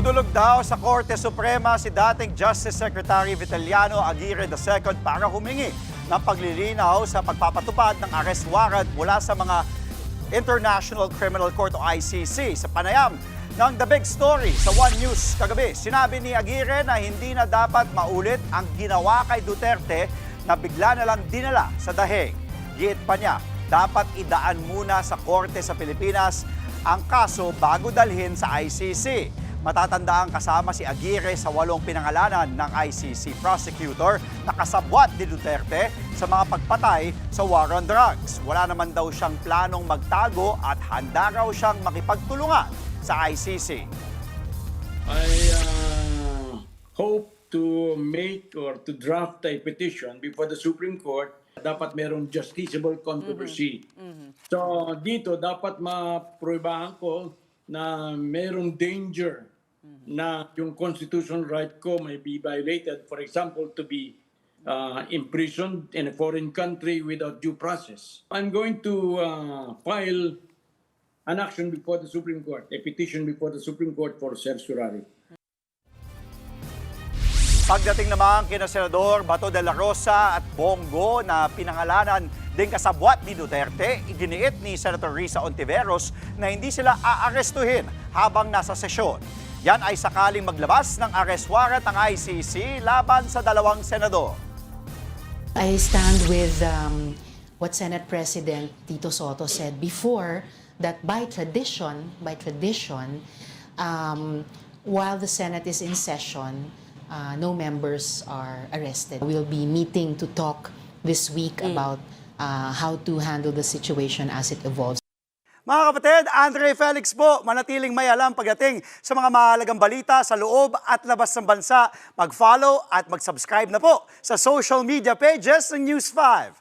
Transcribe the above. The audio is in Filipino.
Dudulog daw sa Korte Suprema si dating Justice Secretary Vitaliano Aguirre II para humingi ng paglilinaw sa pagpapatupad ng arrest warrant mula sa mga International Criminal Court o ICC. Sa panayam ng The Big Story sa One News kagabi, sinabi ni Aguirre na hindi na dapat maulit ang ginawa kay Duterte na bigla na lang dinala sa dahig. Giit pa niya, dapat idaan muna sa korte sa Pilipinas ang kaso bago dalhin sa ICC. Matatandaan kasama si Aguirre sa 8 pinangalanan ng ICC prosecutor na kasabwat ni Duterte sa mga pagpatay sa war on drugs. Wala naman daw siyang planong magtago at handa raw siyang makipagtulungan sa ICC. I hope to make or to draft a petition before the Supreme Court. Dapat merong justiciable controversy. So dito dapat maprubahan ko na merong danger na yung constitutional right ko may be violated. For example, to be imprisoned in a foreign country without due process. I'm going to file an action before the Supreme Court, a petition before the Supreme Court for certiorari. Pagdating naman kina Senador Bato de la Rosa at Bongo na pinangalanan din kasabwat ni Duterte, iginiit ni Senator Risa Ontiveros na hindi sila aarestuhin habang nasa sesyon. Yan ay sakaling maglabas ng arrest warrant ang ICC laban sa dalawang senador. I stand with what Senate President Tito Soto said before, that by tradition, while the Senate is in session, no members are arrested. We'll be meeting to talk this week about how to handle the situation as it evolves. Mga kapatid, Andre Felix po, manatiling may alam pagdating sa mga mahalagang balita sa loob at labas ng bansa. Mag-follow at mag-subscribe na po sa social media pages ng News 5.